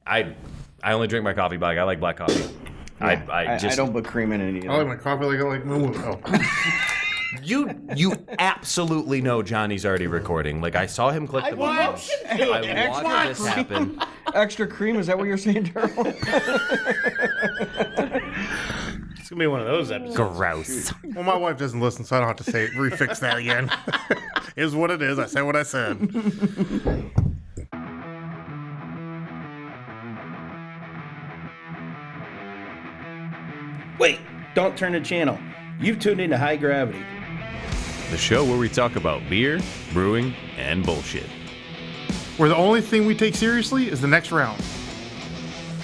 I only drink my coffee black. I like black coffee. Yeah, I don't put cream in it either. I like my coffee like I like my milk. You absolutely know Johnny's already recording. Like I saw him click the button. I watched this happen. Extra cream? Is that what you're saying, Daryl? It's gonna be one of those episodes. Gross. Well, my wife doesn't listen, so I don't have to say it. Refix that again. Is what it is. I said what I said. Wait, don't turn the channel. You've tuned into High Gravity. The show where we talk about beer, brewing, and bullshit. Where the only thing we take seriously is the next round.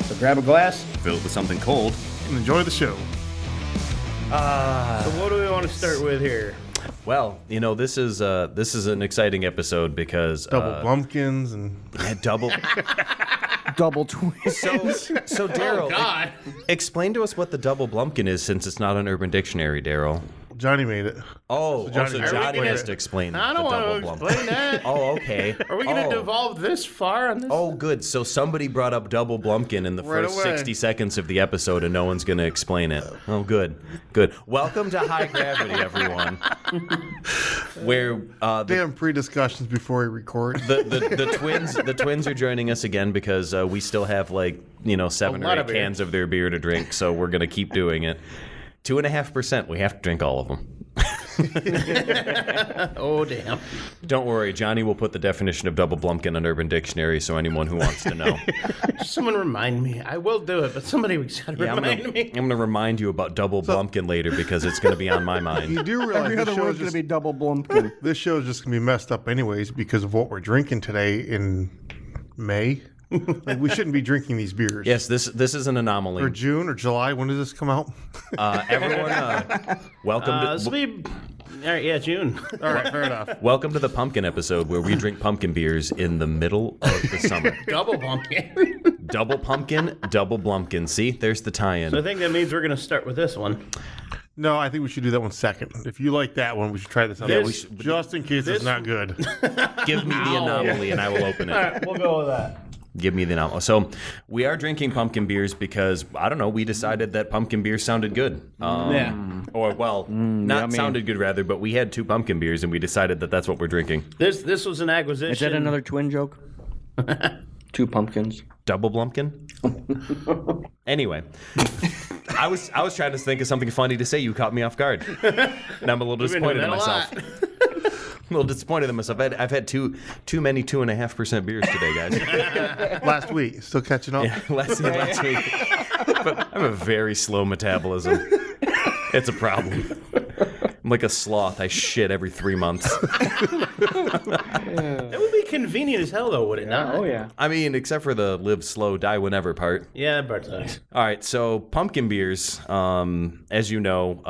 So grab a glass. Fill it with something cold. And enjoy the show. So what do we want to start with here? Well, you know, this is an exciting episode because Double Blumpkins and double Double twist. So Daryl, God. explain to us what the double Blumpkin is, since it's not on Urban Dictionary, Daryl. Johnny made it. So Johnny has to explain I don't the want double to Blumpkin. explain that. Oh, okay. Are we going to devolve this far on this? Oh, good. So somebody brought up double Blumpkin in the Right first away. 60 seconds of the episode, and no one's going to explain it. Oh, good. Good. Welcome to High Gravity, everyone. Where Damn pre-discussions before we record. the twins are joining us again because we still have 7 or lot 8 of beer. cans of their beer to drink, so we're going to keep doing it. 2.5%. We have to drink all of them. Oh, damn. Don't worry, Johnny will put the definition of double Blumpkin on Urban Dictionary, so anyone who wants to know. Someone remind me. I will do it, but somebody got to Yeah, I'm remind me. going to remind you about double Blumpkin later because it's going to be on my mind. You do realize Every other word's going to be double blumpkin. this show is just going to be messed up anyways because of what we're drinking today in May. Like, we shouldn't be drinking these beers. Yes, this is an anomaly. Or June or July. When does this come out? Everyone, welcome This will be, all right, yeah, June. All right, fair enough. welcome to the pumpkin episode where we drink pumpkin beers in the middle of the summer. Double pumpkin. Double pumpkin, double Blumpkin. See, there's the tie-in. So I think that means we're going to start with this one. No, I think we should do that one second. If you like that one, we should try this out. Yeah, we should- just in case it's not good. Give me the anomaly and I will open All it. right, we'll go with that. Give me the anomaly. So we are drinking pumpkin beers because, I don't know, we decided that pumpkin beer sounded good. Yeah. Or, well, not yummy. sounded good, rather, but we had 2 pumpkin beers and we decided that that's what we're drinking. This was an acquisition. Is that another twin joke? 2 pumpkins. Double Blumpkin? Anyway, I was trying to think of something funny to say. You caught me off guard. And I'm a little We've been doing disappointed in that a myself. lot. A little disappointed in myself. I've had too many 2.5% beers today, guys. Last week, still catching up. Yeah, last week. But I have a very slow metabolism. It's a problem. I'm like a sloth. I shit every 3 months. It would be convenient as hell, though, would it not? Oh, yeah. I mean, except for the live slow, die whenever part. Yeah, that part sucks. All right, so pumpkin beers, as you know,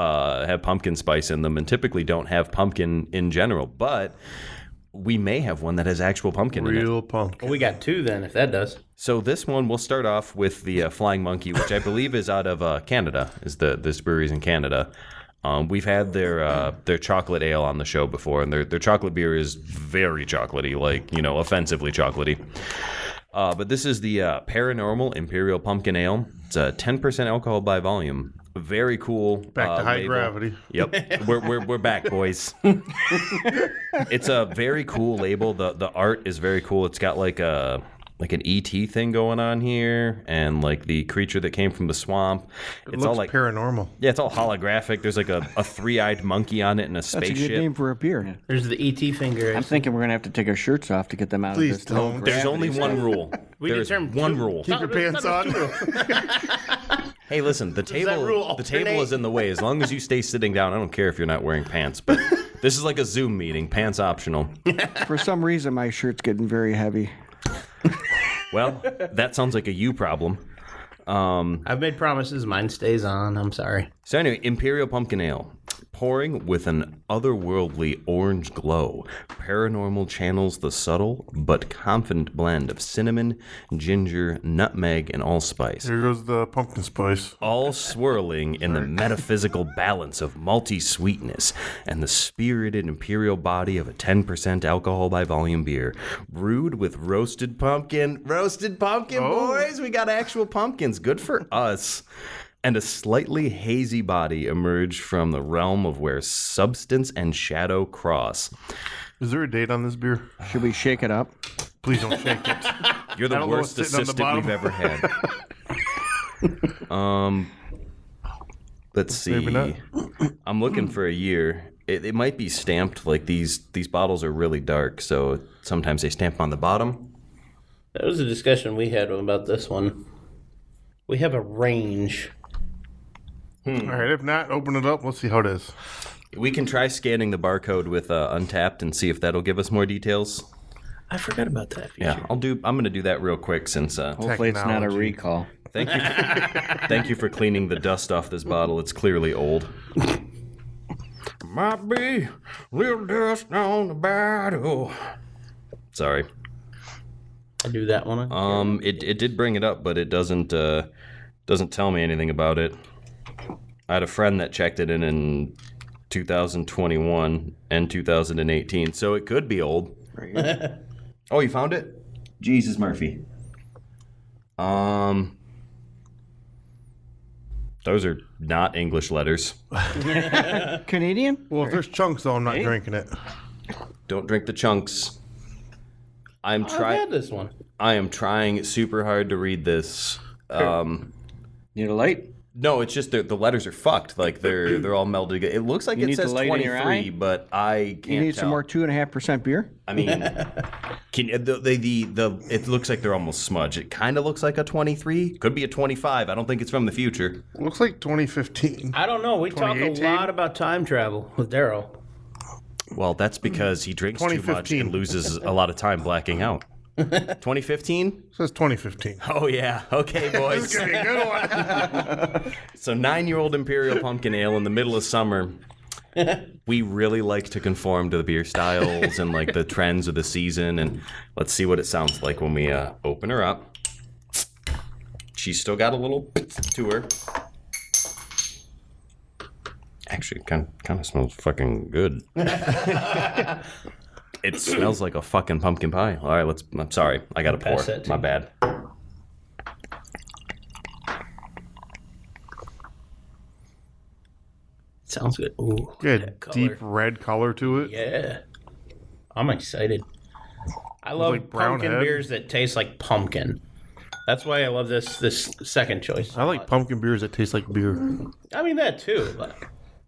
have pumpkin spice in them and typically don't have pumpkin in general, but we may have one that has actual pumpkin in it. Real pumpkin. Well, we got 2 then, if that does. So this one, we'll start off with the Flying Monkey, which I believe is out of Canada, this brewery's in Canada. We've had their chocolate ale on the show before, and their chocolate beer is very chocolatey, offensively chocolatey. But this is the Paranormal Imperial Pumpkin Ale. It's a 10% alcohol by volume. Very cool. Back to high label. gravity. Yep, we're back, boys. It's a very cool label. The art is very cool. It's got like an ET thing going on here, and like the creature that came from the swamp. It It's all looks like paranormal. yeah, it's all holographic. There's like a 3-eyed monkey on it and a That's a good spaceship. name for a beer. There's the ET finger. I'm thinking we're going to have to take our shirts off to get them out Please of this. don't. There's only one rule. We There's determined one 2. rule. Keep your pants on. Hey, listen, the that table rule the table alternate? is in the way. As long as you stay sitting down, I don't care if you're not wearing pants. But this is like a Zoom meeting, pants optional. For some reason, my shirt's getting very heavy. Well, that sounds like a you problem. I've made promises. Mine stays on. I'm sorry. So anyway, Imperial Pumpkin Ale. Pouring with an otherworldly orange glow, Paranormal channels the subtle but confident blend of cinnamon, ginger, nutmeg, and allspice, Here goes the pumpkin spice. all swirling in the metaphysical balance of malty sweetness and the spirited imperial body of a 10% alcohol by volume beer, brewed with roasted pumpkin. Roasted pumpkin, boys! We got actual pumpkins. Good for us. And a slightly hazy body emerged from the realm of where substance and shadow cross. Is there a date on this beer? Should we shake it up? Please don't shake it. You're the I don't know worst what's sitting on the assistant we've bottom. ever had. Let's see. Maybe not. I'm looking for a year. It might be stamped. Like these bottles are really dark, so sometimes they stamp on the bottom. That was a discussion we had about this one. We have a range. All right, if not, open it up. Let's see how it is. We can try scanning the barcode with Untapped and see if that'll give us more details. I forgot about that feature. Yeah, I'm gonna do that real quick since. Hopefully it's not a Technology. recall. Thank you. Thank you for cleaning the dust off this bottle. It's clearly old. Might be little dust on the bottle. Sorry. I do that one. It did bring it up, but it doesn't tell me anything about it. I had a friend that checked it in 2021 and 2018, so it could be old. Right here. Oh, you found it? Jesus, Murphy. Those are not English letters. Canadian? Well, if there's chunks, though, I'm not drinking it. Don't drink the chunks. I've had this one. I am trying super hard to read this. Need a light? No, it's just the letters are fucked. Like they're all melded together. It looks like You it need the says light in your 23, eye? but I can't You need tell. some more 2.5% beer? I mean, it looks like they're almost smudged. It kind of looks like a 23. Could be a 25. I don't think it's from the future. Looks like 2015. I don't know. We talk a 2018? lot about time travel with Daryl. Well, that's because he drinks too much 2015. and loses a lot of time blacking out. 2015? It says 2015. Oh, yeah. Okay, boys. This is going to be a good one. So 9-year-old Imperial Pumpkin Ale in the middle of summer. We really like to conform to the beer styles and like the trends of the season. And let's see what it sounds like when we open her up. She's still got a little to her. Actually, kind of smells fucking good. It smells like a fucking pumpkin pie. All right, I'm sorry. I got to pour. Pass that to My me. bad. Sounds good. Ooh, Good that color. deep red color to it. Yeah. I'm excited. I love like brown pumpkin head. beers that taste like pumpkin. That's why I love this second choice. I like pumpkin beers that taste like beer. I mean that too. But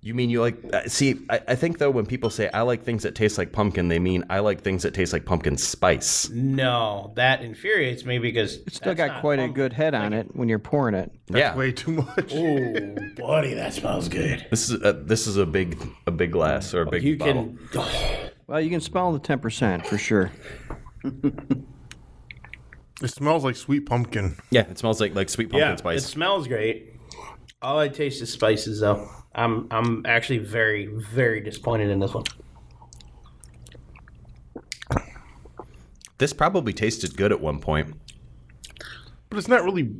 You mean you like... see, I think, though, when people say, I like things that taste like pumpkin, they mean I like things that taste like pumpkin spice. no, that infuriates me because It's still got quite a good head on it when you're pouring it. Yeah. Way too much. Ooh, buddy, that smells good. This is a big glass or a big You bottle. can. Well, you can smell the 10% for sure. It smells like sweet pumpkin. Yeah, it smells like sweet pumpkin Yeah, it spice. smells great. All I taste is spices, though. I'm actually very, very disappointed in this one. This probably tasted good at one point. But it's not really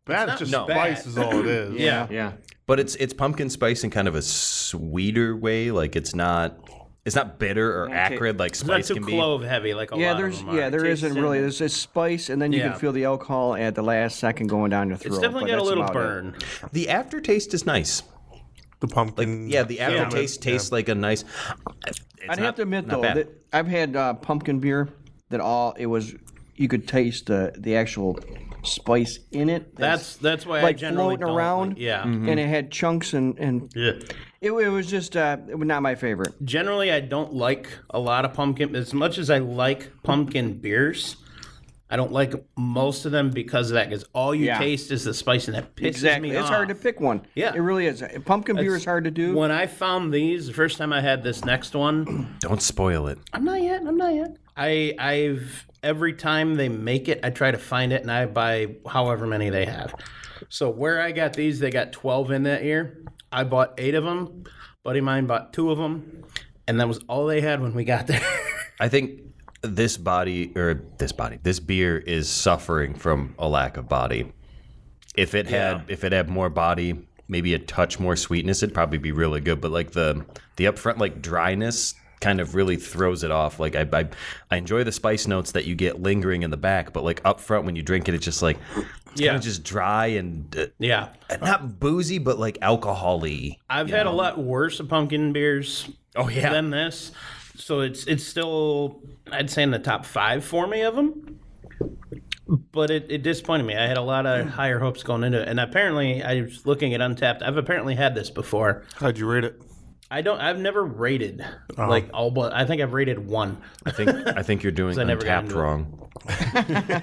bad. It's just not spice bad. is all it is. Yeah. Yeah. But it's pumpkin spice in kind of a sweeter way. Like it's not bitter or acrid like It's not spice too can be. clove heavy like a Yeah, lot of there's them are. there It tastes isn't really. in- There's this spice, and then you Yeah. can feel the alcohol at the last second going down your throat. It's definitely but got a that's little about it. burn. The aftertaste is nice. The pumpkin. Yeah, the aftertaste Yeah. tastes like a nice. I'd have to admit not though bad. that I've had pumpkin beer that you could taste the actual spice in it. That's why I like generally floating don't around. like- yeah. And it had chunks and Yeah. it was just it was not my favorite. Generally, I don't like a lot of pumpkin. As much as I like pumpkin beers, I don't like most of them because of that. Because all you Yeah. taste is the spice, and that pisses Exactly. me It's off. hard to pick one. Yeah. It really is. Pumpkin beer is hard to do. When I found these, the first time I had this next one, Don't spoil it. I'm not yet. I've every time they make it, I try to find it, and I buy however many they have. So where I got these, they got 12 in that year. I bought 8 of them. buddy of mine bought 2 of them, and that was all they had when we got there. I think this beer is suffering from a lack of body. If it had more body, maybe a touch more sweetness, it'd probably be really good. But like the upfront like dryness kind of really throws it off. Like I enjoy the spice notes that you get lingering in the back, but like up front when you drink it, it's just like it's kind of just dry and not boozy, but like alcohol-y. I've had a lot worse pumpkin beers than this, so it's still, I'd say, in the top 5 for me of them. But it disappointed me. I had a lot of higher hopes going into it, and apparently I was looking at Untappd. I've apparently had this before. How'd you rate it? I've never rated but I think I've rated 1. I think you're doing Untappd wrong.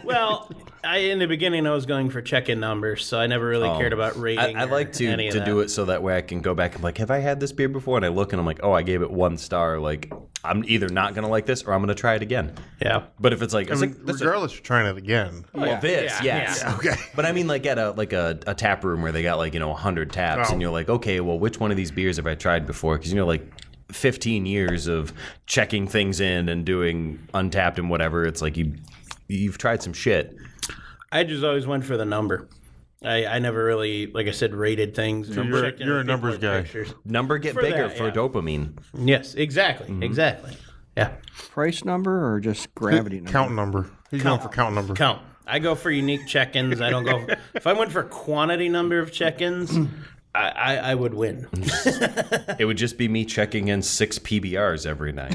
Well, in the beginning I was going for check-in numbers, so I never really cared about rating. I like to do it so that way I can go back and like, have I had this beer before? And I look and I'm like, oh, I gave it 1 star. Like, I'm either not gonna like this or I'm gonna try it again. Yeah. But if it's like, regardless, you're trying it again. Yes. Yeah. Okay. But I mean, like at a tap room where they got like 100 taps, and you're like, okay, well, which one of these beers have I tried before? Because like 15 years of checking things in and doing Untappd and whatever, it's like you've tried some shit. I just always went for the number. I never really, like I said, rated things. You're a numbers guy. Pictures. Number get bigger for dopamine. Yes, exactly. Exactly. Yeah. Price number or just gravity number? Count number. He's going for count number. Count. I go for unique check-ins. I don't go. If I went for quantity number of check-ins, I would win. It would just be me checking in 6 PBRs every night.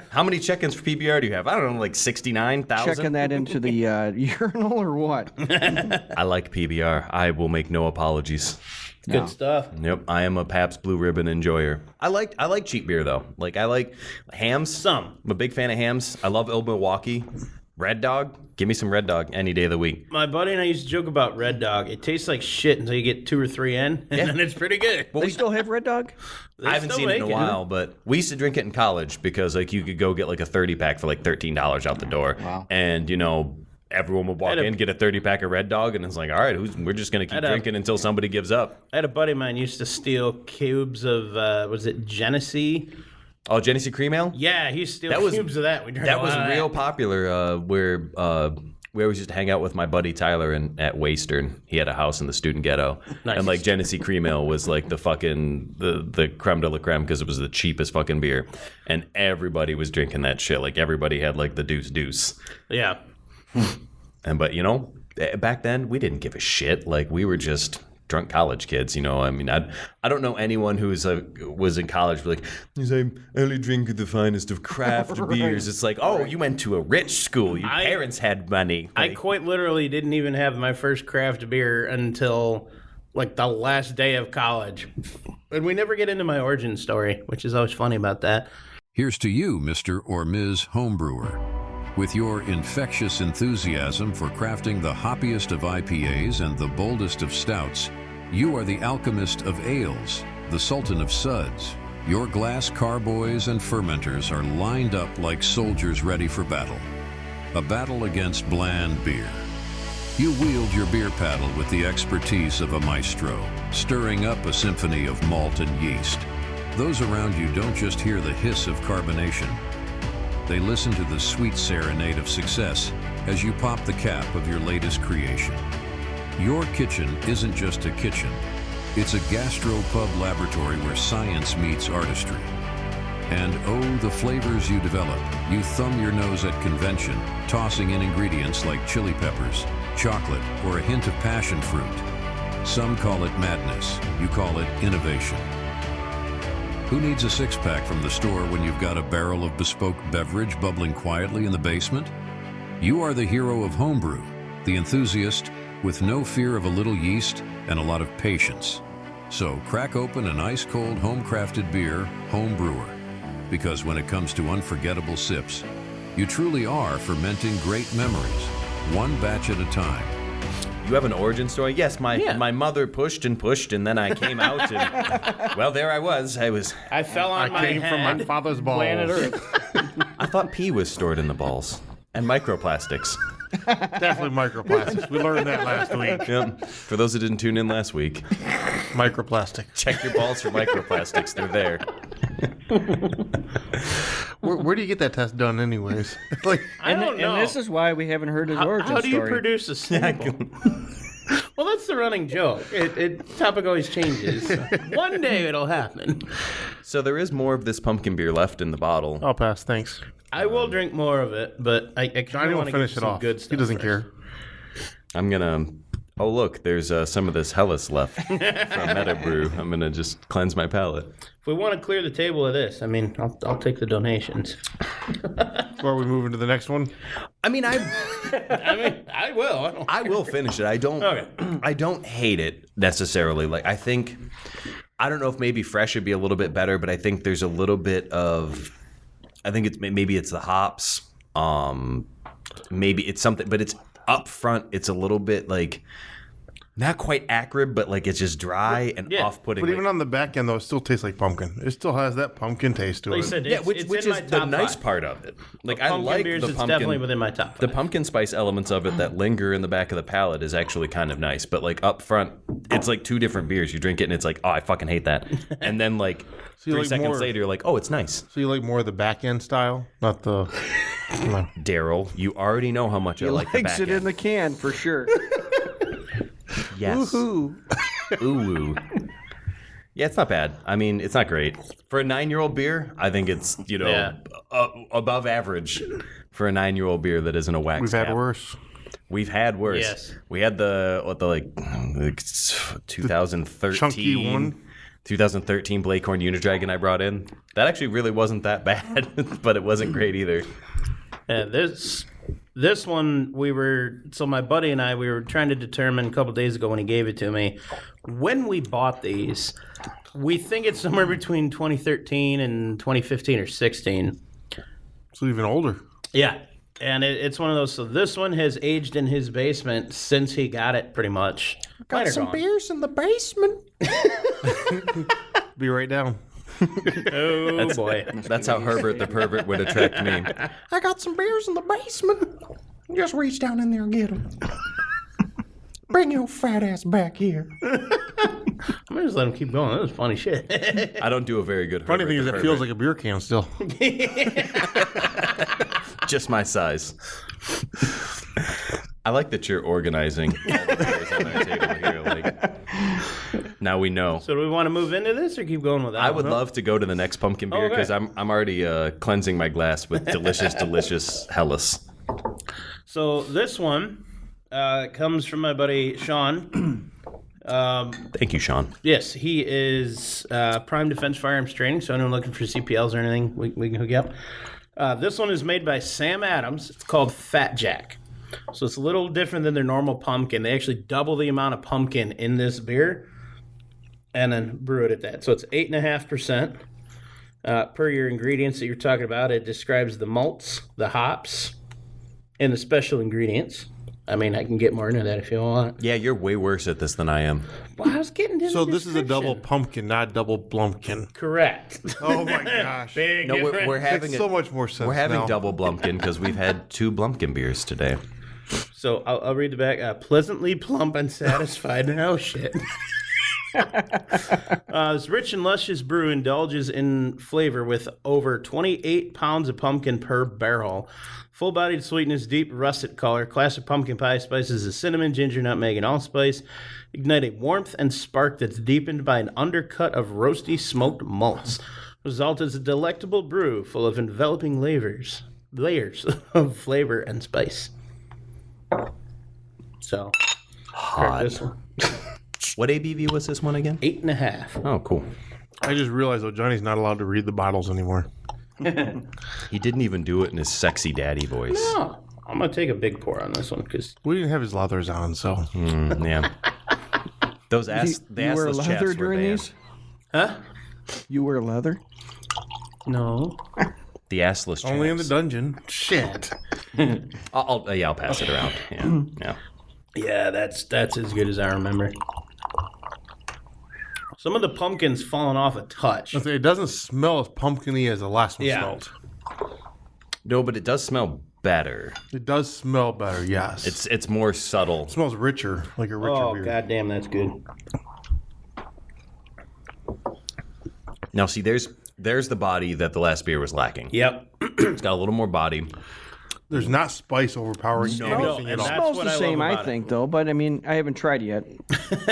How many check-ins for PBR do you have? I don't know, like 69,000? Checking that into the urinal or what? I like PBR. I will make no apologies. Good stuff. Yep, I am a Pabst Blue Ribbon enjoyer. I like cheap beer though. Like I like hams. Some. I'm a big fan of hams. I love Old Milwaukee. Red Dog. Give me some Red Dog any day of the week. My buddy and I used to joke about Red Dog. It tastes like shit until you get 2 or 3 in, and then it's pretty good. They still have Red Dog? I haven't seen it in a while, but we used to drink it in college because like you could go get like a 30-pack for like $13 out the door. Wow. And everyone would walk in, get a 30-pack of Red Dog, and it's like, all right, we're just going to keep drinking until somebody gives up. I had a buddy of mine used to steal cubes of, was it Genesee? Oh, Genesee Cream Ale? Yeah, he used to steal cubes of that. That was real popular where we always used to hang out with my buddy Tyler at Western. He had a house in the student ghetto. Nice. And like Genesee Cream Ale was like the fucking, the creme de la creme because it was the cheapest fucking beer. And everybody was drinking that shit. Like everybody had like the deuce. Yeah. But back then we didn't give a shit. Like we were just drunk college kids. I mean, I don't know anyone who was in college like, I only drink the finest of craft beers. It's like, oh, you went to a rich school. Your parents had money. I quite literally didn't even have my first craft beer until like the last day of college. And we never get into my origin story, which is always funny about that. Here's to you, Mr. or Ms. Homebrewer. With your infectious enthusiasm for crafting the hoppiest of IPAs and the boldest of stouts, you are the alchemist of ales, the sultan of suds. Your glass carboys and fermenters are lined up like soldiers ready for battle. A battle against bland beer. You wield your beer paddle with the expertise of a maestro, stirring up a symphony of malt and yeast. Those around you don't just hear the hiss of carbonation. They listen to the sweet serenade of success as you pop the cap of your latest creation. Your kitchen isn't just a kitchen. It's a gastropub laboratory where science meets artistry. And oh, the flavors you develop. You thumb your nose at convention, tossing in ingredients like chili peppers, chocolate, or a hint of passion fruit. Some call it madness. You call it innovation. Who needs a six-pack from the store when you've got a barrel of bespoke beverage bubbling quietly in the basement? You are the hero of homebrew, the enthusiast with no fear of a little yeast and a lot of patience. So crack open an ice-cold home-crafted beer, home brewer. Because when it comes to unforgettable sips, you truly are fermenting great memories, one batch at a time. You have an origin story? Yes, my mother pushed, and then I came out, and well, there I was. I fell on my head. I came from my father's balls. Planet Earth. I thought pee was stored in the balls and microplastics. Definitely microplastics. We learned that last week. Yep. For those who didn't tune in last week, Microplastic. check your balls for microplastics. They're there. Where do you get that test done, anyways? Like, I don't know. And this is why we haven't heard his origin How do you story. produce a sample? Well, that's the running joke. Topic always changes. One day it'll happen. So there is more of this pumpkin beer left in the bottle. I'll pass. Thanks. I will drink more of it, but I kind Johnny of will want to finish get it some off. good stuff. He doesn't first. care. I'm gonna. Oh look, there's some of this Hellas left from MetaBrew. I'm gonna just cleanse my palate. If we want to clear the table of this, I mean, I'll take the donations. Are we moving to the next one? I mean, I mean, I will. I will finish it. I don't. Okay. I don't hate it necessarily. Like I think. I don't know if maybe fresh would be a little bit better, but I think there's a little bit of. I think maybe it's the hops. Maybe it's something, but it's up front. It's a little bit like not quite acrid, but like it's just dry and off-putting. But even on the back end, though, it still tastes like pumpkin. It still has that pumpkin taste to Like it. you said, yeah, it's, which it's is in my the top nice 5. part of it. Like I Pumpkin like beers, the it's pumpkin. definitely within my top 5. The pumpkin spice elements of it that linger in the back of the palate is actually kind of nice. But like up front, it's like two different beers. You drink it and it's like, oh, I fucking hate that. And then like you 3 like seconds more- later, you're like, oh, it's nice. So you like more of the back end style, not the. Come on. Daryl, you already know how much I like the Likes back it in end. the can for sure. Yes. Woohoo. Ooh. Yeah, it's not bad. I mean, it's not great. For a 9-year-old beer, I think it's, above average for a 9-year-old beer that isn't a wax We've had cap. worse. We've had worse. Yes. We had the 2013 chunky one? 2013 Blakehorn Unidragon I brought in. That actually really wasn't that bad, but it wasn't great either. Yeah, this one my buddy and I, we were trying to determine a couple days ago when he gave it to me. When we bought these, we think it's somewhere between 2013 and 2015 or 16. So even older. Yeah. And it's one of those. So this one has aged in his basement since he got it, pretty much. Got some beers in the basement. Be right down. Oh boy. That's how Herbert the pervert would attract me. I got some beers in the basement. Just reach down in there and get them. Bring your fat ass back here. I'm gonna just let him keep going. That was funny shit. I don't do a very good Funny Herbert thing is, the it feels pervert. like a beer can still. Just my size. I like that you're organizing all the beers on our table here. Like, now we know. So do we want to move into this or keep going with that? I would love to go to the next pumpkin beer Okay. because I'm already cleansing my glass with delicious Hellas. So this one comes from my buddy Sean. Thank you, Sean. Yes, he is Prime Defense Firearms Training, so anyone looking for CPLs or anything, we can hook you up. This one is made by Sam Adams. It's called Fat Jack. So it's a little different than their normal pumpkin. They actually double the amount of pumpkin in this beer and then brew it at that. So it's 8.5%. Per your ingredients that you're talking about, it describes the malts, the hops, and the special ingredients. I mean, I can get more into that if you want. Yeah, you're way worse at this than I am. Well, I was getting to So the this is a double description. pumpkin, not double blumpkin. Correct. Oh my gosh. Big No, difference. we're Makes having so much more sense. we're having now. double Blumpkin because we've had 2 Blumpkin beers today. So I'll read the back. Pleasantly plump and satisfied. Oh, shit. This rich and luscious brew indulges in flavor with over 28 pounds of pumpkin per barrel. Full-bodied sweetness, deep russet color, classic pumpkin pie spices of cinnamon, ginger, nutmeg, and allspice ignite a warmth and spark that's deepened by an undercut of roasty smoked malts. Result is a delectable brew full of enveloping layers of flavor and spice. So, Hot. this one. What ABV was this one again? 8.5. Oh, cool. I just realized, though, Johnny's not allowed to read the bottles anymore. He didn't even do it in his sexy daddy voice. Oh, I'm gonna take a big pour on this one because We didn't have his leathers on, so. Yeah. Those You the wear assless leather chaps were during banned. these? huh? You wear leather? No. The assless chaps. Only in the dungeon. Shit. I'll pass it around. Yeah. Yeah. Yeah, that's as good as I remember. Some of the pumpkin's fallen off a touch. It doesn't smell as pumpkin-y as the last one Yeah. smelled. No, but it does smell better. It does smell better, yes. It's more subtle. It smells richer, like a richer Oh, beer. goddamn, that's good. Now, see, there's the body that the last beer was lacking. Yep. It's got a little more body. There's not spice overpowering anything and at that's all. Smells what the I same, love I about it. think, though. But I mean, I haven't tried yet.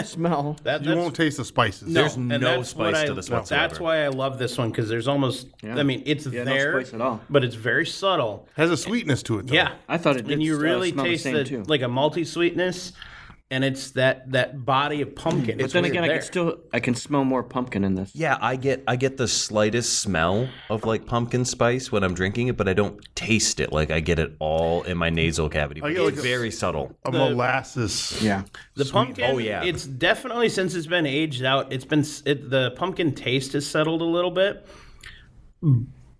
Smell. You won't taste the spices. There's and no that's what spice to this whatsoever. That's why I love this one, because there's almost, I mean, it's Yeah, no there, spice at all. but it's very subtle. Has a sweetness to it, though. Yeah. I thought it did And you really smell the taste same, too. like a malty sweetness, and it's that body of pumpkin. But then again, I can smell more pumpkin in this. Yeah, I get the slightest smell of like pumpkin spice when I'm drinking it, but I don't taste it. Like I get it all in my nasal cavity. I get like It's a- very subtle. A molasses. Yeah. The pumpkin, Oh, yeah. it's definitely, since it's been aged out, the pumpkin taste has settled a little bit,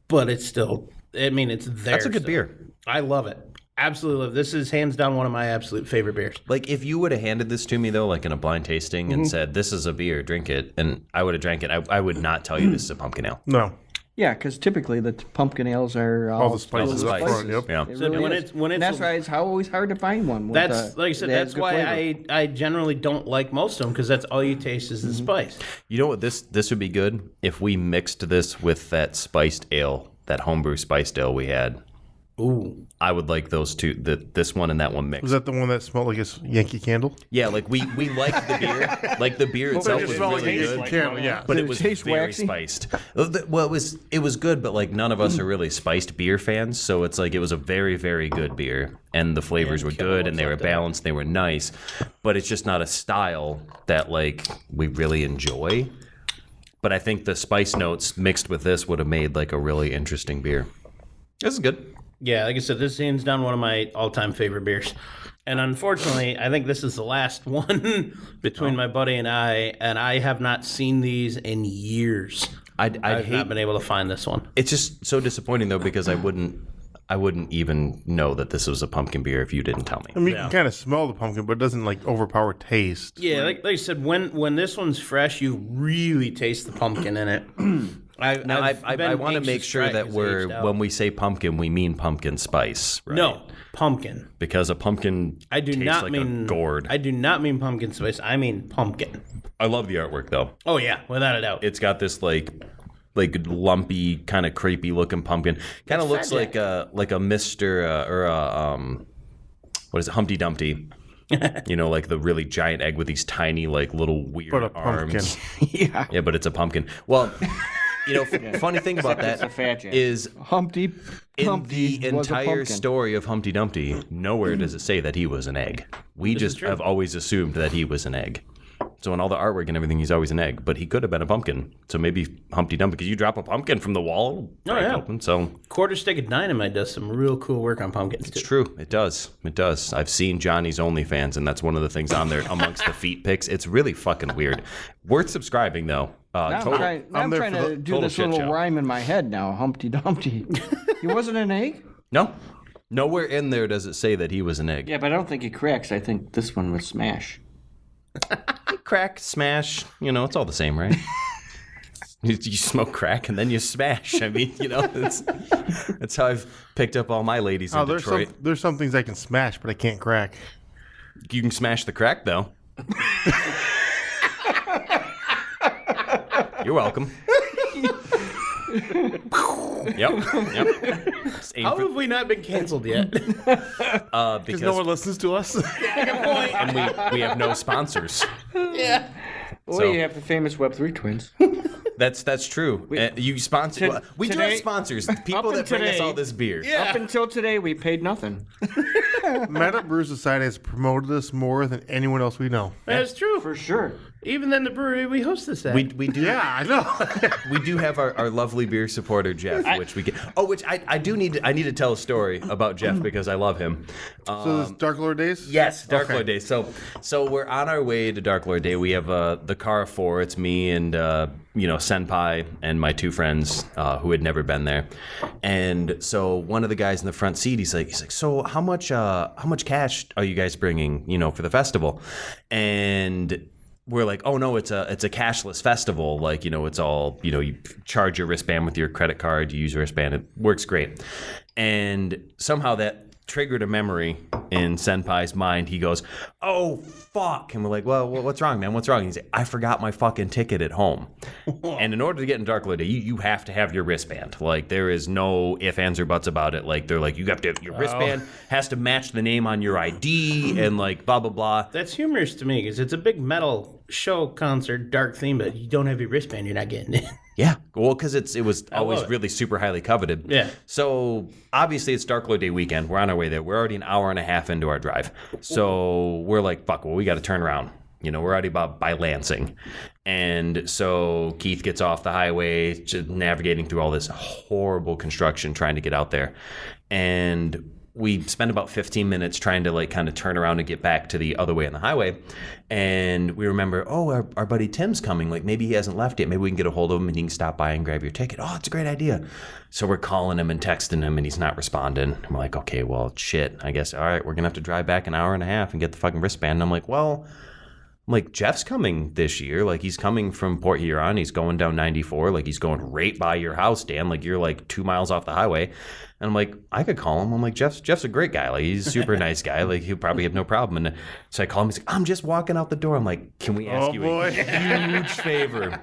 but it's still, I mean, it's there. That's a good still. beer. I love it. Absolutely love it. This is hands down one of my absolute favorite beers. Like if you would have handed this to me though, like in a blind tasting, and said this is a beer, drink it, and I would have drank it, I would not tell you this is a pumpkin ale. No. Yeah, because typically the pumpkin ales are All the spices up front, yep. Yeah. It So really when is. it's- when And it's- that's why it's always hard to find one. With, That's like I said. that has That's good why flavor. I generally don't like most of them, because that's all you taste is the spice. You know what? This would be good if we mixed this with that spiced ale, that homebrew spiced ale we had. Ooh, I would like those two, this one and that one mixed. Was that the one that smelled like a Yankee Candle? Yeah, like we liked the beer. Like the beer itself was really good. Candle, yeah. But Did it it was taste very waxy? spiced. Well, it was good, but like none of us are really spiced beer fans, so it's like it was a very, very good beer, and the flavors were good, and they were balanced, they were nice, but it's just not a style that like we really enjoy. But I think the spice notes mixed with this would have made like a really interesting beer. This is good. yeah. Like I said, this is hands down one of my all-time favorite beers. And unfortunately, I think this is the last one between my buddy and I have not seen these in years. I'd I've hate. not been able to find this one. It's just so disappointing though because I wouldn't even know that this was a pumpkin beer if you didn't tell me. I mean, you can kind of smell the pumpkin, but it doesn't like overpower taste. Yeah, like I said, when this one's fresh, you really taste the pumpkin in it. I been want to anxious make sure try it that 'cause we're aged out. when we say pumpkin, we mean pumpkin spice, right? No, pumpkin. Because a pumpkin I do tastes not like mean a gourd. I do not mean pumpkin spice. I mean pumpkin. I love the artwork though. Oh yeah, without a doubt. It's got this like lumpy, kind of creepy looking pumpkin. Kind of looks like a Mr. Or a what is it, Humpty Dumpty. You know, like the really giant egg with these tiny like little weird But a pumpkin. arms. Yeah. Yeah, but it's a pumpkin. Well, you know, funny thing about It's a that fat jack. is Humpty in Dumpty the was a entire pumpkin. story of Humpty Dumpty, nowhere does it say that he was an egg. We just have always assumed that he was an egg. So in all the artwork and everything, he's always an egg, but he could have been a pumpkin. So maybe Humpty Dumpty, because you drop a pumpkin from the wall, break yeah. open. So Quarter Stick of Dynamite does some real cool work on pumpkins too. it's true. It does. It does. I've seen Johnny's OnlyFans, and that's one of the things on there amongst the feet pics. It's really fucking weird. Worth subscribing though. Now I'm there trying for to the do total this shit little show. rhyme in my head now. Humpty Dumpty. He wasn't an egg? No, nowhere in there does it say that he was an egg. Yeah, but I don't think he cracks. I think this one would smash. Crack, smash. You know, it's all the same, right? You smoke crack and then you smash. I mean, you know, that's how I've picked up all my ladies in Oh, there's Detroit. there's some things I can smash, but I can't crack. You can smash the crack, though. You're welcome. Yep. Just aim How for- have we not been canceled yet? Because no one listens to us. and we have no sponsors. Well, So- you have the famous Web3 twins. That's true. You sponsor. To- we do today- have sponsors. People up that bring us today- all this beer. Up until today, we paid nothing. MetaBrew Society has promoted us more than anyone else we know. That's true. For sure. Even in the brewery we host this at. We do. Yeah, I know. We do have our lovely beer supporter Jeff, which we get. Oh, which I do need. I need to tell a story about Jeff because I love him. So this Darklord days? Yes, Darklord Okay. Day. So we're on our way to Darklord Day. We have the car of four. It's me and Senpai and my two friends who had never been there. And so one of the guys in the front seat, he's like, so how much cash are you guys bringing? For the festival? And we're like, oh no, it's a cashless festival. Like, it's all, you charge your wristband with your credit card, you use your wristband, it works great. And somehow that triggered a memory in Senpai's mind. He goes, oh fuck, and we're like, well, what's wrong, man? What's wrong? He's like, I forgot my fucking ticket at home. And in order to get in Darklord Day, you have to have your wristband. Like, there is no ifs, ands, or buts about it. Like, they're like, you got to, your wristband has to match the name on your ID, and like blah blah blah. That's humorous to me because it's a big metal show, concert, dark theme, but you don't have your wristband, you're not getting it. Yeah, well, because it was always really super highly coveted. Yeah. So obviously it's Darklord Day weekend. We're on our way there. We're already an hour and a half into our drive. So we're like, fuck, well, we got to turn around. We're already by Lansing. And so Keith gets off the highway, just navigating through all this horrible construction, trying to get out there. And we spend about 15 minutes trying to like kind of turn around and get back to the other way on the highway. And we remember, our buddy Tim's coming. Like, maybe he hasn't left yet. Maybe we can get a hold of him and he can stop by and grab your ticket. Oh, it's a great idea. So we're calling him and texting him and he's not responding. I'm like, okay, well, shit. I guess, all right, we're going to have to drive back an hour and a half and get the fucking wristband. And I'm like, well, Jeff's coming this year. Like, he's coming from Port Huron. He's going down 94. Like, he's going right by your house, Dan. Like, you're like 2 miles off the highway. And I'm like, I could call him. I'm like, Jeff's a great guy. Like, he's a super nice guy. Like, he'll probably have no problem. And so I call him. He's like, I'm just walking out the door. I'm like, can we ask you a huge favor?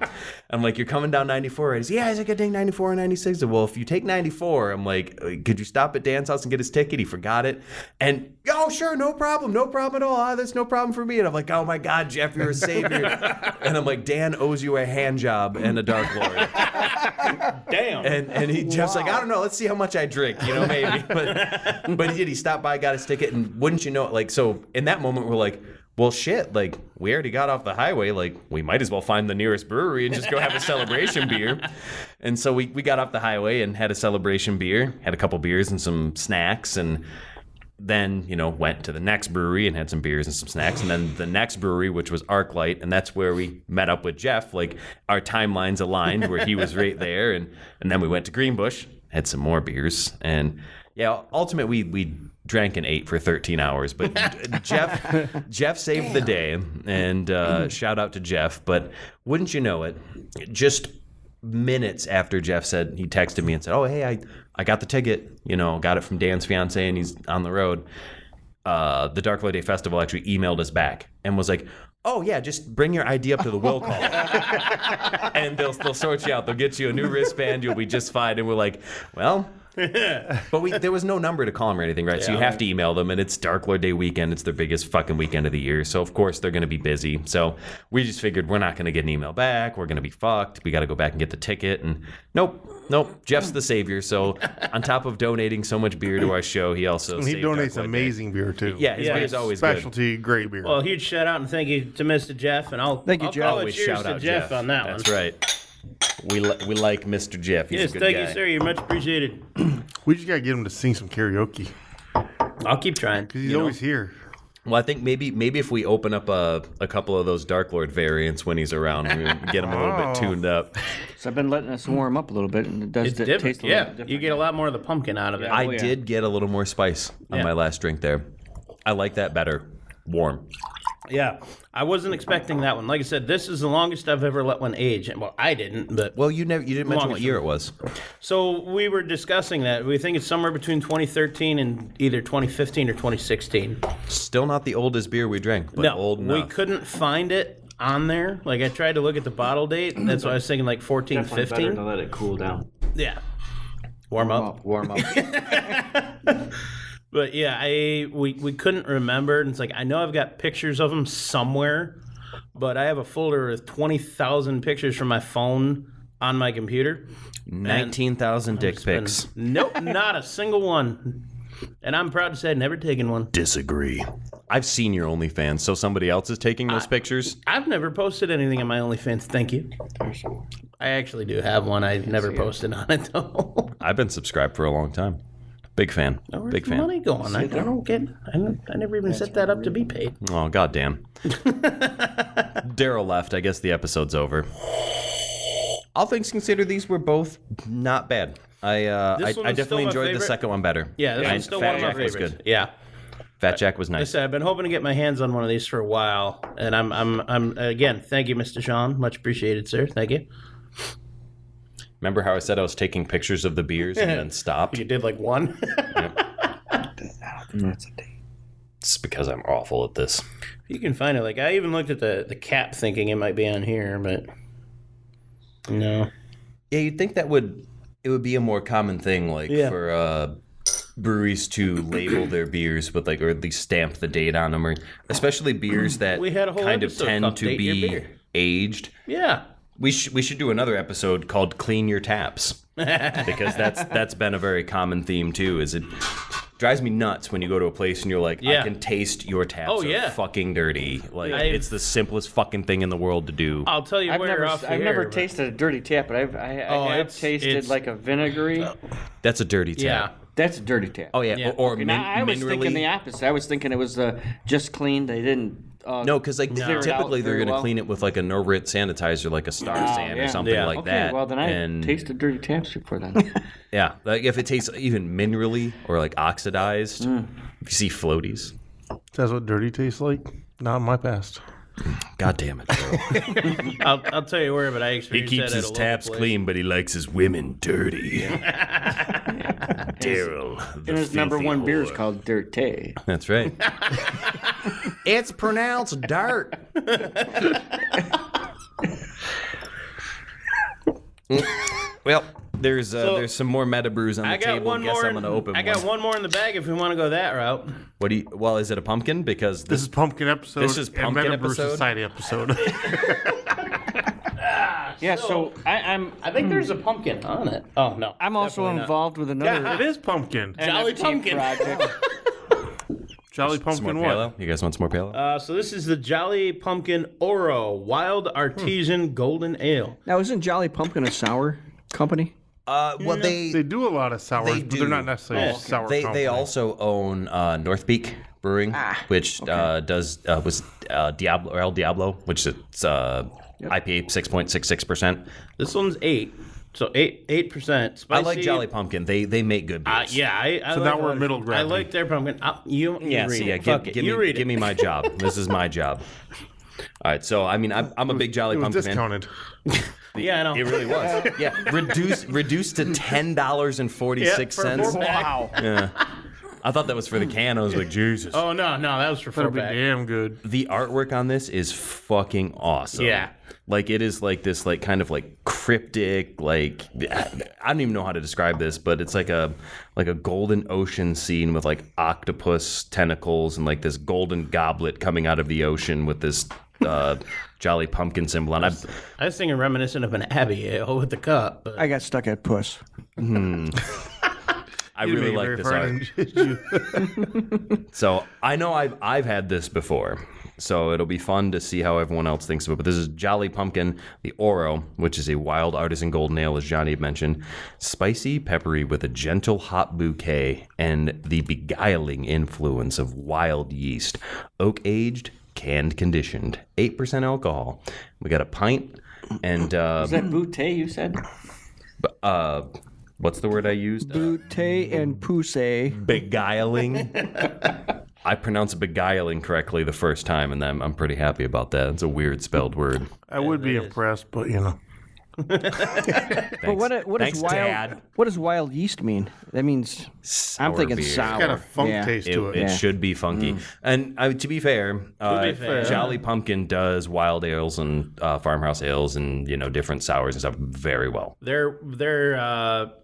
I'm like, you're coming down 94, right? He's like, yeah, I could take 94 and 96. Well, if you take 94, I'm like, could you stop at Dan's house and get his ticket? He forgot it. And, oh, sure, no problem at all. There's no problem for me. And I'm like, oh my God, Jeff, you're a savior. And I'm like, Dan owes you a hand job and a Darklord. Damn. And Jeff's like, I don't know. Let's see how much I drink. Maybe. But he did. He stopped by, got his ticket, and wouldn't you know it, like, so in that moment, we're like, well, shit, like, we already got off the highway. Like, we might as well find the nearest brewery and just go have a celebration beer. And so we got off the highway and had a celebration beer, had a couple beers and some snacks, and then, went to the next brewery and had some beers and some snacks. And then the next brewery, which was Arclight, and that's where we met up with Jeff. Like, our timelines aligned where he was right there. And then we went to Greenbush, had some more beers. And yeah, ultimately we drank and ate for 13 hours. But Jeff saved the day. And shout out to Jeff. But wouldn't you know it, just minutes after Jeff said, he texted me and said, oh, hey, I got the ticket, got it from Dan's fiance and he's on the road. The Darklord Day Festival actually emailed us back and was like, oh yeah, just bring your ID up to the will call. And they'll sort you out. They'll get you a new wristband. You'll be just fine. And we're like, well, but there was no number to call them or anything, right? Yeah, so you have to email them, and it's Darklord Day weekend. It's their biggest fucking weekend of the year. So of course they're going to be busy. So we just figured we're not going to get an email back. We're going to be fucked. We got to go back and get the ticket. And nope. Jeff's the savior. So on top of donating so much beer to our show, he also he donates amazing beer too. Yeah, his beer's always specialty, good. Great beer. Well, huge shout out and thank you to Mr. Jeff, and I'll Jeff. Always shout out Jeff on that one. That's right. We like Mr. Jeff. He's a good thank guy. you, sir. You're much appreciated. We just gotta get him to sing some karaoke I'll keep trying because he's always here. Well, I think maybe if we open up a couple of those Darklord variants when he's around, we get him a little bit tuned up. So I've been letting us warm up a little bit, and it does taste a little different. You get a lot more of the pumpkin out of it. I did get a little more spice on my last drink there. I like that better. Warm. Yeah, I wasn't expecting that one. Like I said, this is the longest I've ever let one age. Well, I didn't, but well, you didn't mention what year it was. So we were discussing that. We think it's somewhere between 2013 and either 2015 or 2016. Still not the oldest beer we drank, but old enough. We couldn't find it on there. Like, I tried to look at the bottle date, and that's why I was thinking like 14, Definitely 15. better to let it cool down. Yeah. Warm up. But yeah, we couldn't remember. And it's like, I know I've got pictures of them somewhere, but I have a folder with 20,000 pictures from my phone on my computer. 19,000 dick pics. Nope, not a single one. And I'm proud to say I've never taken one. Disagree. I've seen your OnlyFans, so somebody else is taking those pictures? I've never posted anything on my OnlyFans, thank you. I actually do have one. I've never posted on it, though. I've been subscribed for a long time. Big fan. Where's Big the fan. money going? I don't get. I never even set that up to be paid. Oh, goddamn. Daryl left. I guess the episode's over. All things considered, these were both not bad. I definitely enjoyed the second one better. Yeah, this one's still one of my favorites. Was good. Yeah. Fat Jack was Like I nice. said, I've been hoping to get my hands on one of these for a while, and I'm again. Thank you, Mr. Sean. Much appreciated, sir. Thank you. Remember how I said I was taking pictures of the beers and then stopped? You did like one. It's because I'm awful at this. You can find it. Like I even looked at the cap, thinking it might be on here, but no. Yeah, you'd think it would be a more common thing, like for breweries to label their beers with like, or at least stamp the date on them, or especially beers that We had a whole kind of episode tend called to Date Your be Beer. aged. Yeah. We should do another episode called "Clean Your Taps" because that's been a very common theme too. Is it drives me nuts when you go to a place and you're like, I can taste your taps are fucking dirty. Like it's the simplest fucking thing in the world to do. I'll tell you I've never but- tasted a dirty tap, but I have tasted it's- like a vinegary. That's a dirty tap. Yeah. That's a dirty tap. Oh yeah, or Now, I was thinking the minerally. opposite. I was thinking it was just clean. They didn't. No, because like clear it typically out they're very gonna well. clean it with like a no-rit sanitizer, like a Star Sand or something like Okay, that. well then I and tasted dirty taps before then. yeah, like if it tastes even minerally or like oxidized, if you see floaties. That's what dirty tastes like. Not in my past. God damn it, Daryl. I'll tell you where, but I experienced that at a local place. but he likes his women dirty. Daryl. And his number one beer is called Dirty. That's right. It's pronounced dirt. Well, there's some more MetaBrews on the I got table. one Guess more. I'm gonna open I got one. one more in the bag if we want to go that route. What do you? Well, is it a pumpkin? Because This is pumpkin episode. This is and pumpkin MetaBrew episode? Society episode. Yeah, so I'm I think there's a pumpkin on it. Oh no, I'm also definitely not. involved with another it is pumpkin. Jolly NFT Pumpkin. project. Jolly some more pumpkin pale what? ale? You guys want some more pale ale? So this is the Jolly Pumpkin Oro Wild Artesian Golden Ale. Now, isn't Jolly Pumpkin a sour company? Well, They do a lot of sours, They but do. they're not necessarily sour. They company. also own North Peak Brewing, which was Diablo or El Diablo, which is IPA 6.66%. This one's 8, so 8%. Spicy. I like Jolly Pumpkin. They make good beers. Yeah, I So like now we're that. middle I ground. like their pumpkin. You read it. Fuck it. You read give me my job. This is my job. All right, so I mean, I'm a big Jolly It was Pumpkin fan. discounted. Yeah, I know. It really was. Yeah, reduced to $10.46. Wow. Yeah. I thought that was for the can. I was like, Jesus. Oh no, that was for That'll 4 be pack. damn good. The artwork on this is fucking awesome. Yeah. Like it is like this like kind of like cryptic, like I don't even know how to describe this, but it's like a golden ocean scene with like octopus tentacles and like this golden goblet coming out of the ocean with this Jolly Pumpkin symbol. And I was thinking reminiscent of an Abbey Ale with the cup. But I got stuck at Puss. I really like this art. So I know I've had this before. So it'll be fun to see how everyone else thinks of it. But this is Jolly Pumpkin, the Oro, which is a wild artisan golden ale, as Johnny had mentioned. Spicy, peppery, with a gentle hop bouquet and the beguiling influence of wild yeast. Oak-aged, canned conditioned. 8% alcohol. We got a pint and... Is that Boutte you said? what's the word I used? Boutte and Pousse. Beguiling. I pronounced beguiling correctly the first time, and I'm pretty happy about that. It's a weird spelled word. I would be impressed, but you know. But what Thanks, is wild? Dad. What does wild yeast mean? That means I'm thinking beer. sour. It's got a funk Yeah. taste to it. It should be funky. And to be fair, Jolly Pumpkin does wild ales and farmhouse ales and different sours and stuff very well. they're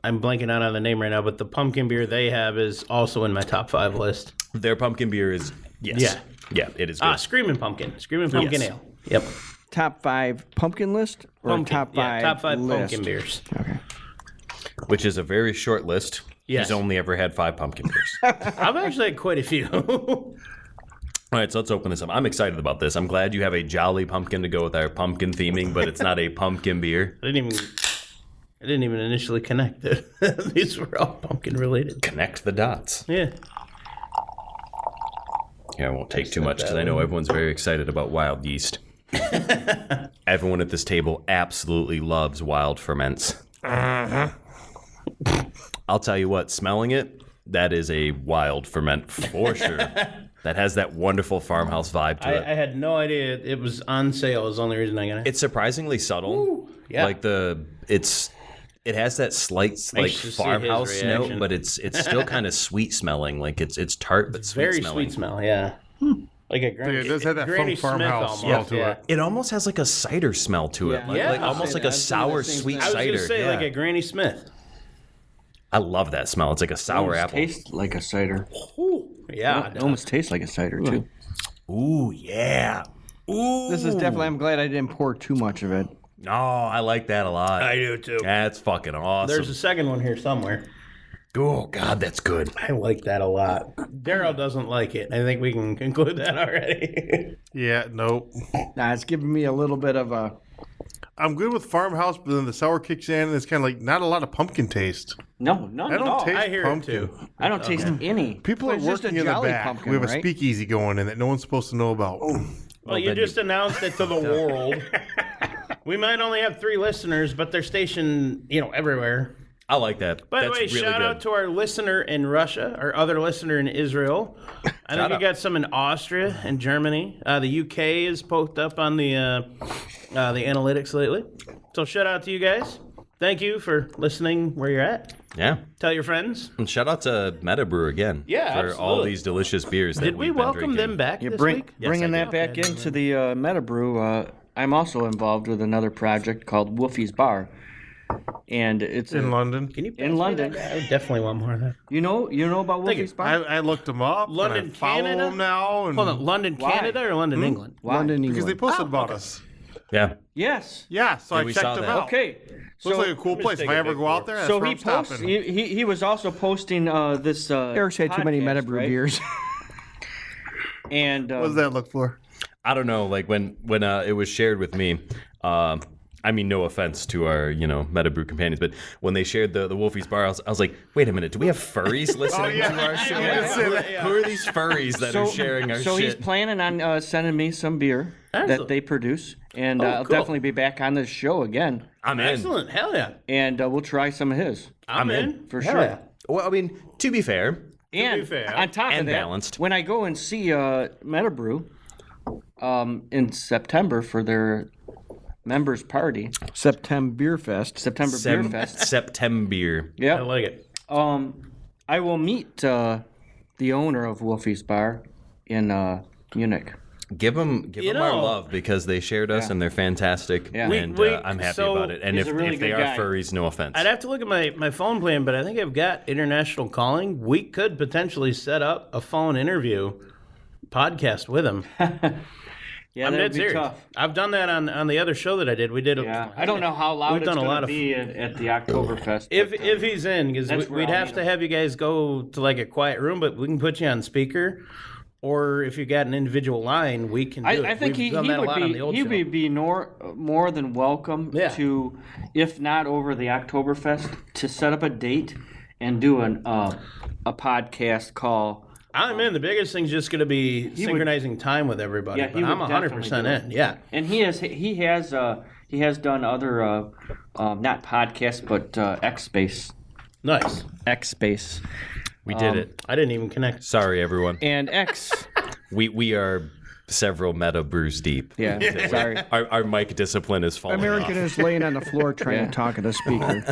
I'm blanking out on the name right now, but the pumpkin beer they have is also in my top 5 list. Their pumpkin beer is yeah, it is good. Screaming Pumpkin Yes. Ale. Yep. Top 5 pumpkin list or Pumpkin, top 5 list? pumpkin beers. Okay. Which is a very short list. Yes. He's only ever had 5 pumpkin beers. I've actually had quite a few. All right, so let's open this up. I'm excited about this. I'm glad you have a Jolly Pumpkin to go with our pumpkin theming, but it's not a pumpkin beer. I didn't even initially connect it. These were all pumpkin related. Connect the dots. Yeah. Yeah, I won't take too much because I know everyone's very excited about wild yeast. Everyone at this table absolutely loves wild ferments. I'll tell you what, smelling it, that is a wild ferment for sure. that has that wonderful farmhouse vibe to it. I had no idea it was on sale. Is the only reason I got it. It's surprisingly subtle. Ooh, yeah. Like it has that slight like to see farmhouse his note, reaction. but it's still kind of sweet smelling. Like it's tart but sweet Very smelling. sweet smell, yeah. Like a Granny, it does have that Granny faux farmhouse Smith almost, smell to yeah. it. It almost has like a cider smell to it, Yeah. like Yeah. almost like a sour sweet I was cider. gonna say Yeah. like a Granny Smith. I love that smell. It's like a sour Almost apple. tastes like a cider. Ooh, yeah. It almost tastes like a cider too. Ooh, yeah. Ooh. This is definitely. I'm glad I didn't pour too much of it. Oh, I like that a lot. I do too. That's fucking awesome. There's a second one here somewhere. Oh God, that's good. I like that a lot. Daryl doesn't like it. I think we can conclude that already. Yeah, nope. Nah, it's giving me a little bit of a. I'm good with farmhouse, but then the sour kicks in, and it's kind of like not a lot of pumpkin taste. No, none I at don't all. taste I hear it pumpkin. too. I don't taste any. People But are it's just a working in the jolly back. pumpkin, We have a right? speakeasy going in that no one's supposed to know about. Well, you just announced it to the world. We might only have 3 listeners, but they're stationed, everywhere. I like that. By the That's way, really shout good. out to our listener in Russia, our other listener in Israel. I think we out. got some in Austria and Germany. The UK is poked up on the analytics lately. So shout out to you guys. Thank you for listening where you're at. Yeah. Tell your friends. And shout out to MetaBrew again. Yeah, for all absolutely. these delicious beers. Did that we we've been welcome drinking. them back this week? Bringing I that did. back into the MetaBrew. I'm also involved with another project called Wolfie's Bar, and it's In London. Can you pass in me London. that? I definitely want more of that. You know about Wolfie's Bar? I looked them up. London, and I follow Canada? them now. And Hold on, London, Why? Canada, or London, England? London, England. because they posted about us. Yeah. Yes. Yeah, so I we checked saw them that. out. Okay. Looks So, like a cool place. If take I a ever big go out pour. there, that's so where he I'm posts. stopping. He was also posting this. Eric's had too many podcast, MetaBrew right? beers. And What does that look for? I don't know. Like when it was shared with me. I mean, no offense to our, MetaBrew companions, but when they shared the Wolfie's Bar, I was like, wait a minute, do we have furries listening to our show? Who are these furries that are sharing our so shit? he's planning on sending me some beer that Excellent. they produce, and I'll cool. definitely be back on this show again, I'm in. Excellent. Hell yeah. and we'll try some of his I'm in. in. for Hell sure. yeah. Well, I mean, to be fair, And fair. on top And of that, balanced. when I go and see MetaBrew in September for their members party, September Beer Fest. September. I Yeah. like it. I will meet the owner of Wolfie's Bar in Munich. Give them our know- love because they shared us and they're fantastic, Yeah. and I'm I'm happy so- about it. And he's if a really they good are guy. furries, no offense. I'd have to look at my phone plan, but I think I've got international calling. We could potentially set up a phone interview podcast with him. Yeah, I'm that'd dead be serious. tough. I've done that on the other show that I did. We did. Yeah, I don't know how loud We've it's done a going lot to of- be at the Oktoberfest. If he's in, because That's where we'd I'll have meet to him. have you guys go to like a quiet room, but we can put you on speaker. Or if you got an individual line, we can do it. I think We've he done that a lot on the old show. would be more than welcome Yeah. to, if not over the Oktoberfest, to set up a date and do a podcast call. I'm in. The biggest thing's just going to be synchronizing time with everybody. Yeah, he but I'm would 100% definitely in. Yeah. And he has done other not podcasts but X-Space. Nice. X-Space. we did it. I didn't even connect. Sorry, everyone. And X. We are several meta brews deep. Yeah, sorry. Our mic discipline is falling American off. is laying on the floor trying to talk at a speaker.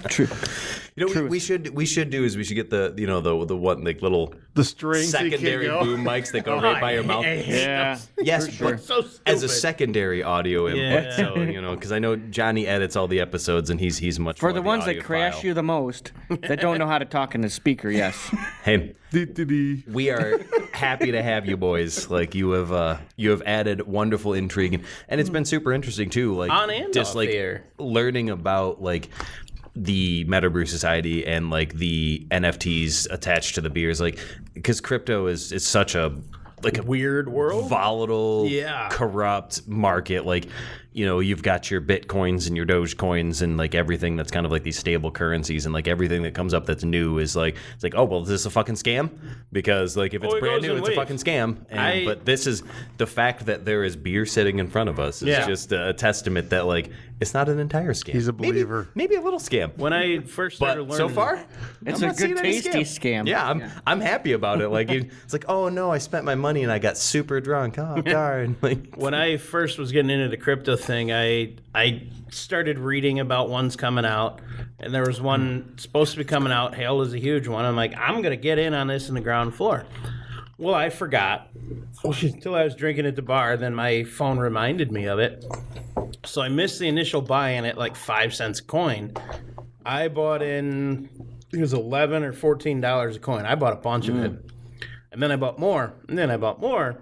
True. We should do is we should get the one like little The strings that secondary can't go. boom mics that go right by your mouth. Yeah. Yes, but So as a stupid. secondary audio input. Yeah. So because I know Johnny edits all the episodes and he's much For more the ones that audiophile. crash you the most, that don't know how to talk in the speaker, yes. Hey, Dee-dee-dee. we are happy to have you boys. Like you have added wonderful intrigue, and it's been super interesting too. Like On and just off like air. learning about like the MetaBrew Society and like the NFTs attached to the beers, like because crypto is such a like a weird world, volatile, corrupt market. Like, you know, you've got your Bitcoins and your Dogecoins and like everything that's kind of like these stable currencies, and like everything that comes up that's new is like, it's like, oh, well, is this a fucking scam? Because like if it's brand new, it's a fucking scam. And, but this is the fact that there is beer sitting in front of us is just a testament that like it's not an entire scam. He's a believer. Maybe a little scam. When I first started learning, so far, it's a good tasty scam. Yeah, I'm happy about it. Like it's like, oh no, I spent my money and I got super drunk. Oh darn! Like when I first was getting into the crypto thing, I started reading about ones coming out, and there was one supposed to be coming out. Hail is a huge one. I'm like, I'm gonna get in on this in the ground floor. Well, I forgot until I was drinking at the bar. Then my phone reminded me of it, so I missed the initial buy-in at like 5 cents a coin. I bought in, I think it was $11 or $14 a coin. I bought a bunch of it. And then I bought more, and then I bought more,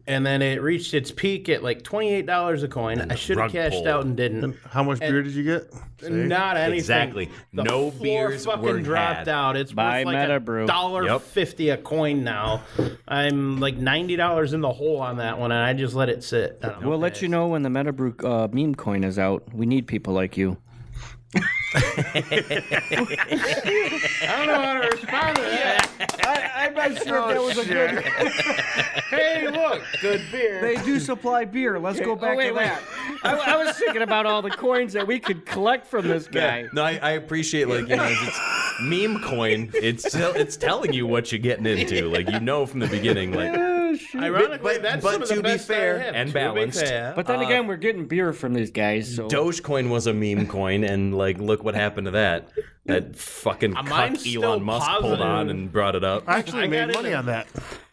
and then it reached its peak at like $28 a coin. I should have cashed out and didn't. How much beer did you get? Not anything. Exactly. The No floor beers fucking were dropped had. out. It's Buy worth like MetaBrew. $1.50 a coin now. I'm like $90 in the hole on that one, and I just let it sit. We'll let you know when the MetaBrew meme coin is out. We need people like you. I don't know how to respond to that. I'm not sure if that was a good. Hey, look, good beer. They do supply beer. Let's go back to that. I was thinking about all the coins that we could collect from this guy. No, I appreciate like, you know, it's meme coin. It's telling you what you're getting into. Like, you know from the beginning. Like, ironically, that's some of the to be best fair I have. and To be balanced, fair. But then again, we're getting beer from these guys. So Dogecoin was a meme coin, and like, look what happened to that. That fucking Mine's cuck still Elon Musk pulled positive. on and brought it up. I actually made got money it. on that.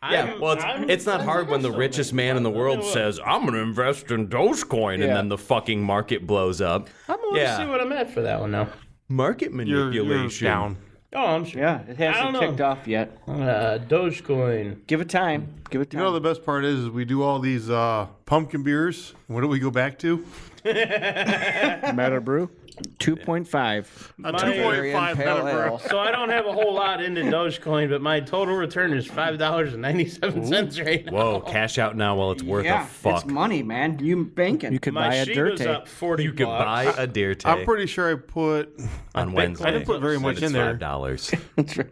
Yeah, well, it's not hard when the richest man in the world says, I'm going to invest in Dogecoin, and then the fucking market blows up. I'm going to see what I'm at for that one now. Market You're manipulation. down. Oh, I'm sure. yeah, it I hasn't don't kicked know. off yet. Dogecoin. Give it time. Give it You time. know the best part is we do all these pumpkin beers. What do we go back to? MetaBrew 2.5. A My- 2.5 Pale MetaBrew. Ale. So I don't have a whole lot into Dogecoin, but my total return is $5.97 right now. Whoa, cash out now while it's worth a fuck. It's money, man. You banking. You could My buy a Shiba's Dirte. up 40 You could bucks. buy a Dirte I'm pretty sure I put on Wednesday. I didn't put very much It's in there. $5.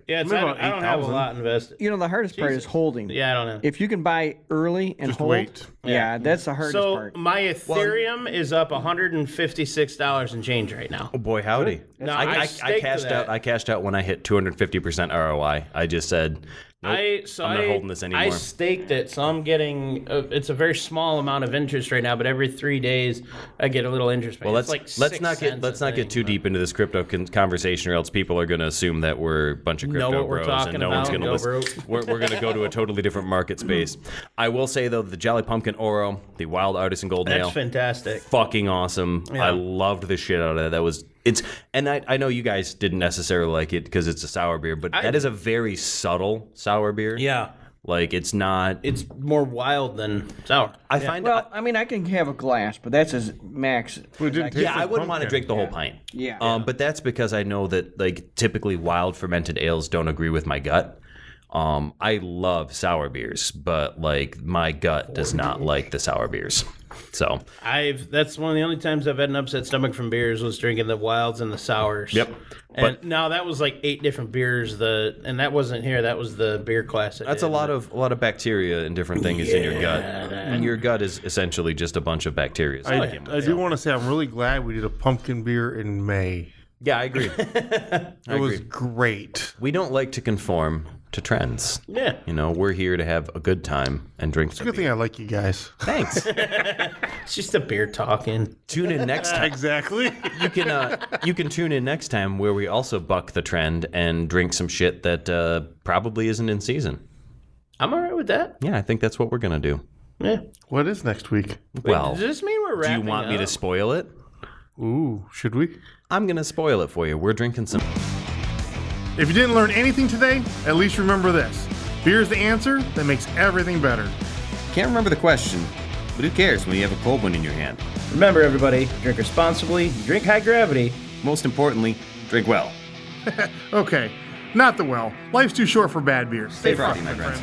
Yeah, it's, Maybe I, about I don't have a 8,000. lot invested. You know, the hardest part is holding. Yeah, I don't know. If you can buy early and Just hold, wait. yeah, that's the hardest So part. my Ethereum is up $156 and change right now. Oh boy, howdy! No, I staked cashed that. out. I cashed out when I hit 250% ROI. I just said, nope, I'm not holding this anymore. I staked it, so I'm getting. It's a very small amount of interest right now, but every 3 days I get a little interest. Well, it's let's like not get too deep into this crypto conversation, or else people are going to assume that we're a bunch of crypto what we're bros, talking and no one's about, going to go listen. We're going to go to a totally different market space. I will say though, the Jolly Pumpkin Oro, the Wild Artisan Golden That's Ale, fantastic. fucking awesome. I loved the shit out of that. That was and I know you guys didn't necessarily like it because it's a sour beer, but that is a very subtle sour beer. Yeah, Like it's not. it's more wild than sour. I find. Well, I mean, I can have a glass, but that's as max. We didn't taste Yeah, I like wouldn't want to pumpkin. drink the whole pint. Yeah. But that's because I know that like typically wild fermented ales don't agree with my gut. I love sour beers, but like my gut does not like the sour beers. So That's one of the only times I've had an upset stomach from beers was drinking the wilds and the sours. Yep. And now that was like 8 different beers. And that wasn't here. That was the beer class. that's a lot of bacteria and different things in your gut. And your gut is essentially just a bunch of bacteria. So I do want to say I'm really glad we did a pumpkin beer in May. yeah, I agree. It was great. We don't like to conform to trends. Yeah. You know, we're here to have a good time and drink some Good thing I like you guys. Thanks. It's just a beer talking. Tune in next time. Exactly. You can tune in next time where we also buck the trend and drink some shit that probably isn't in season. I'm all right with that. Yeah, I think that's what we're gonna do. Yeah. What is next week? Well, Does this mean we're do wrapping you want me to up? spoil it? Ooh, should we? I'm gonna spoil it for you. We're drinking some. If you didn't learn anything today, at least remember this. Beer is the answer that makes everything better. Can't remember the question, but who cares when you have a cold one in your hand? Remember, everybody, drink responsibly, drink high gravity. Most importantly, drink well. Okay, not the well. Life's too short for bad beers. Stay frosty, my friends.